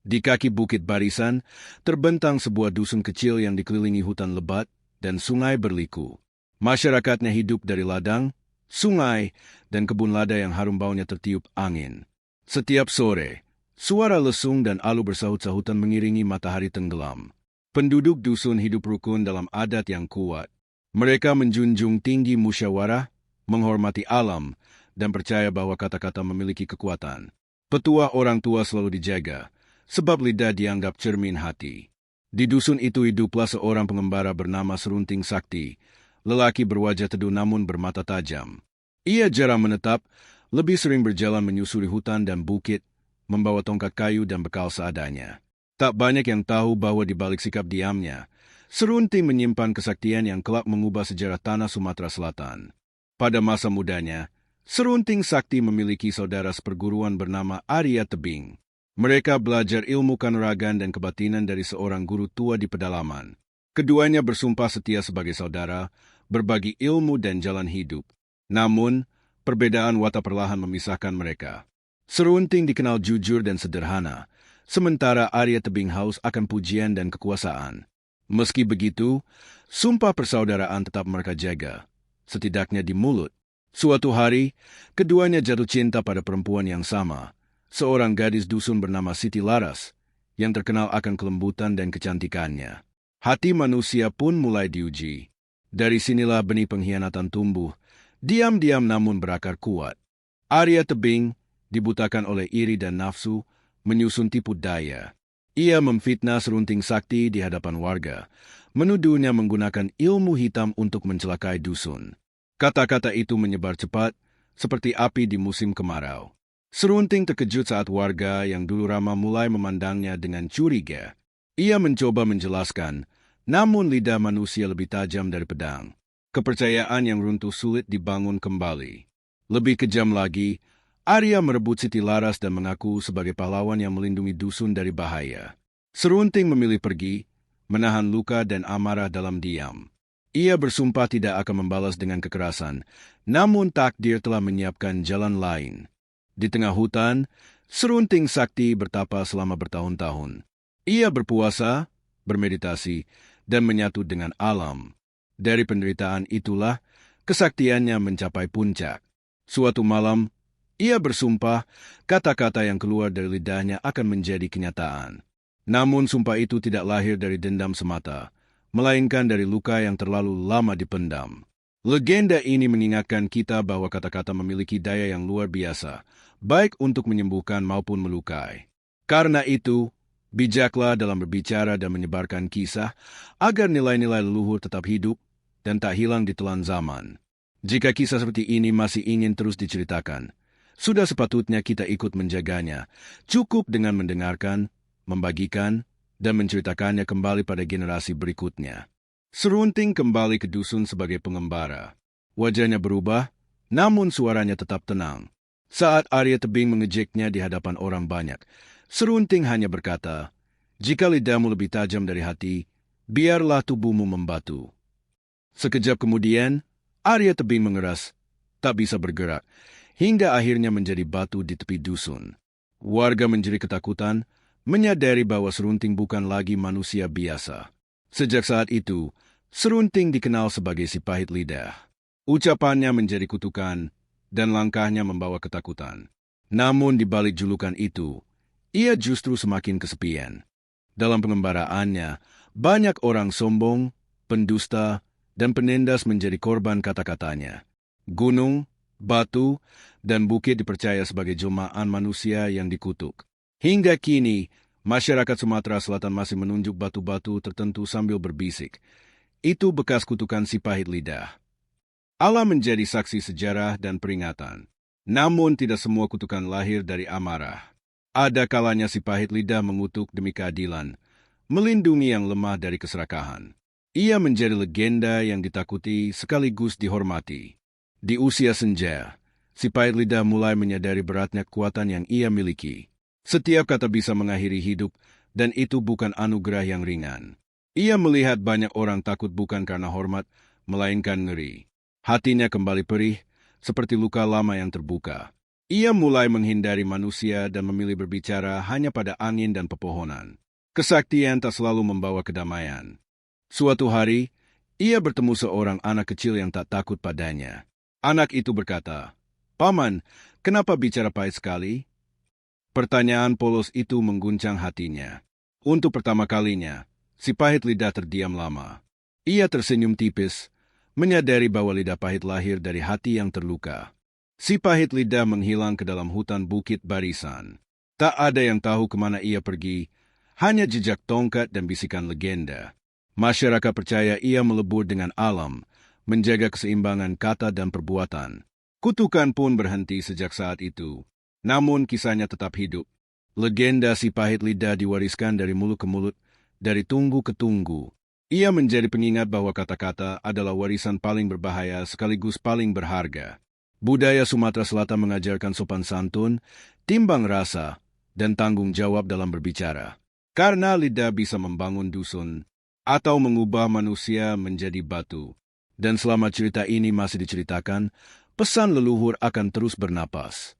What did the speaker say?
Di kaki bukit barisan, terbentang sebuah dusun kecil yang dikelilingi hutan lebat dan sungai berliku. Masyarakatnya hidup dari ladang, sungai, dan kebun lada yang harum baunya tertiup angin. Setiap sore, suara lesung dan alu bersahut-sahutan mengiringi matahari tenggelam. Penduduk dusun hidup rukun dalam adat yang kuat. Mereka menjunjung tinggi musyawarah, menghormati alam, dan percaya bahwa kata-kata memiliki kekuatan. Petuah orang tua selalu dijaga, sebab lidah dianggap cermin hati. Di dusun itu hiduplah seorang pengembara bernama Serunting Sakti, lelaki berwajah teduh namun bermata tajam. Ia jarang menetap, lebih sering berjalan menyusuri hutan dan bukit, membawa tongkat kayu dan bekal seadanya. Tak banyak yang tahu bahwa di balik sikap diamnya, Serunting menyimpan kesaktian yang kelak mengubah sejarah tanah Sumatera Selatan. Pada masa mudanya, Serunting Sakti memiliki saudara seperguruan bernama Arya Tebing. Mereka belajar ilmu kanuragan dan kebatinan dari seorang guru tua di pedalaman. Keduanya bersumpah setia sebagai saudara, berbagi ilmu dan jalan hidup. Namun, perbedaan watak perlahan memisahkan mereka. Serunting dikenal jujur dan sederhana, sementara Arya Tebing haus akan pujian dan kekuasaan. Meski begitu, sumpah persaudaraan tetap mereka jaga, setidaknya di mulut. Suatu hari, keduanya jatuh cinta pada perempuan yang sama, seorang gadis dusun bernama Siti Laras, yang terkenal akan kelembutan dan kecantikannya. Hati manusia pun mulai diuji. Dari sinilah benih pengkhianatan tumbuh, diam-diam namun berakar kuat. Arya Tebing, dibutakan oleh iri dan nafsu, menyusun tipu daya. Ia memfitnah Serunting Sakti di hadapan warga, menuduhnya menggunakan ilmu hitam untuk mencelakai dusun. Kata-kata itu menyebar cepat, seperti api di musim kemarau. Serunting terkejut saat warga yang dulu ramah mulai memandangnya dengan curiga. Ia mencoba menjelaskan, namun lidah manusia lebih tajam dari pedang. Kepercayaan yang runtuh sulit dibangun kembali. Lebih kejam lagi, Arya merebut Siti Laras dan mengaku sebagai pahlawan yang melindungi dusun dari bahaya. Serunting memilih pergi, menahan luka dan amarah dalam diam. Ia bersumpah tidak akan membalas dengan kekerasan, namun takdir telah menyiapkan jalan lain. Di tengah hutan, Serunting Sakti bertapa selama bertahun-tahun. Ia berpuasa, bermeditasi, dan menyatu dengan alam. Dari penderitaan itulah, kesaktiannya mencapai puncak. Suatu malam, ia bersumpah, kata-kata yang keluar dari lidahnya akan menjadi kenyataan. Namun sumpah itu tidak lahir dari dendam semata, melainkan dari luka yang terlalu lama dipendam. Legenda ini mengingatkan kita bahwa kata-kata memiliki daya yang luar biasa, baik untuk menyembuhkan maupun melukai. Karena itu, bijaklah dalam berbicara dan menyebarkan kisah, agar nilai-nilai leluhur tetap hidup dan tak hilang di telan zaman. Jika kisah seperti ini masih ingin terus diceritakan, sudah sepatutnya kita ikut menjaganya. Cukup dengan mendengarkan, membagikan, dan menceritakannya kembali pada generasi berikutnya. Serunting kembali ke dusun sebagai pengembara. Wajahnya berubah, namun suaranya tetap tenang. Saat Arya Tebing mengejeknya di hadapan orang banyak, Serunting hanya berkata, "Jika lidahmu lebih tajam dari hati, biarlah tubuhmu membatu." Sekejap kemudian, Arya Tebing mengeras, tak bisa bergerak, hingga akhirnya menjadi batu di tepi dusun. Warga menjerit ketakutan, menyadari bahwa Serunting bukan lagi manusia biasa. Sejak saat itu, Serunting dikenal sebagai si pahit lidah. Ucapannya menjadi kutukan, dan langkahnya membawa ketakutan. Namun di balik julukan itu, ia justru semakin kesepian. Dalam pengembaraannya, banyak orang sombong, pendusta, dan penindas menjadi korban kata-katanya. Gunung, batu, dan bukit dipercaya sebagai jelmaan manusia yang dikutuk. Hingga kini, masyarakat Sumatera Selatan masih menunjuk batu-batu tertentu sambil berbisik, "Itu bekas kutukan si pahit lidah." Allah menjadi saksi sejarah dan peringatan. Namun tidak semua kutukan lahir dari amarah. Ada kalanya si pahit lidah mengutuk demi keadilan, melindungi yang lemah dari keserakahan. Ia menjadi legenda yang ditakuti sekaligus dihormati. Di usia senja, si pahit lidah mulai menyadari beratnya kekuatan yang ia miliki. Setiap kata bisa mengakhiri hidup, dan itu bukan anugerah yang ringan. Ia melihat banyak orang takut bukan karena hormat, melainkan ngeri. Hatinya kembali perih, seperti luka lama yang terbuka. Ia mulai menghindari manusia dan memilih berbicara hanya pada angin dan pepohonan. Kesaktian tak selalu membawa kedamaian. Suatu hari, ia bertemu seorang anak kecil yang tak takut padanya. Anak itu berkata, "Paman, kenapa bicara pahit sekali?" Pertanyaan polos itu mengguncang hatinya. Untuk pertama kalinya, si pahit lidah terdiam lama. Ia tersenyum tipis, menyadari bahwa lidah pahit lahir dari hati yang terluka. Si pahit lidah menghilang ke dalam hutan bukit barisan. Tak ada yang tahu kemana ia pergi, hanya jejak tongkat dan bisikan legenda. Masyarakat percaya ia melebur dengan alam, menjaga keseimbangan kata dan perbuatan. Kutukan pun berhenti sejak saat itu. Namun kisahnya tetap hidup. Legenda si pahit lidah diwariskan dari mulut ke mulut, dari tunggu ke tunggu. Ia menjadi pengingat bahwa kata-kata adalah warisan paling berbahaya sekaligus paling berharga. Budaya Sumatera Selatan mengajarkan sopan santun, timbang rasa, dan tanggung jawab dalam berbicara. Karena lidah bisa membangun dusun, atau mengubah manusia menjadi batu. Dan selama cerita ini masih diceritakan, pesan leluhur akan terus bernapas.